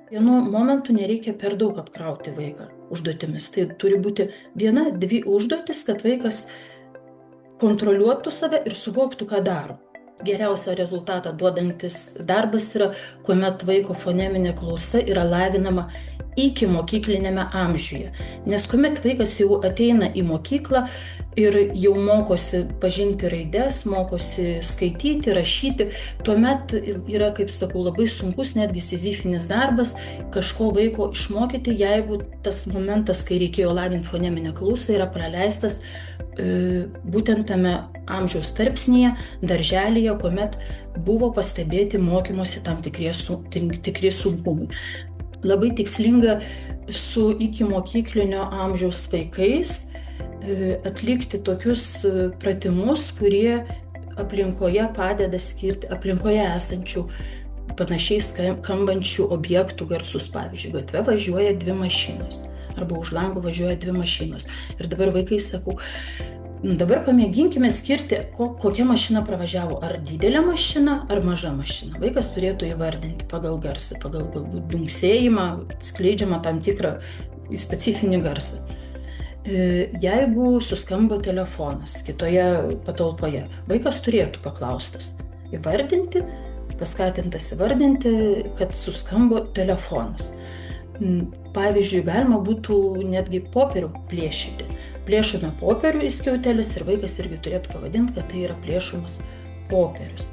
Vienu momentu nereikia per daug apkrauti vaiką užduotimis. Tai turi būti 1-2 užduotis, kad vaikas kontroliuotų save ir suvoktų, ką daro. Geriausią rezultatą duodantis darbas yra, kuomet vaiko foneminė klausa yra lavinama iki mokyklinėme amžiuje. Nes kuomet vaikas jau ateina į mokyklą ir jau mokosi pažinti raides, mokosi skaityti, rašyti, tuomet yra, kaip sakau, labai sunkus, netgi sizifinis darbas kažko vaiko išmokyti, jeigu tas momentas, kai reikėjo lavinti foneminę klausą, yra praleistas būtent tame amžiaus tarpsnyje, darželyje, kuomet buvo pastebėti mokymosi tam tikri sunkumai. Labai tikslinga su ikimokyklinio amžiaus vaikais atlikti tokius pratimus, kurie aplinkoje padeda skirti aplinkoje esančių panašiai skambančių objektų garsus. Pavyzdžiui, gatve važiuoja 2 mašinos arba už lango važiuoja 2 mašinos. Ir dabar vaikai sakau, dabar pamėginkime skirti, kokia mašina pravažiavo, ar didelė mašina, ar maža mašina. Vaikas turėtų įvardinti pagal garsą, pagal galbūt dunksėjimą, skleidžiamą tam tikrą specifinį garsą. Jeigu suskambo telefonas kitoje patalpoje, vaikas turėtų paklaustas įvardinti, paskatintas įvardinti, kad suskambo telefonas. Pavyzdžiui, galima būtų netgi popierių plėšyti. Plėšome popierių į skiautelis ir vaikas irgi turėtų pavadinti, kad tai yra plėšomas popierius.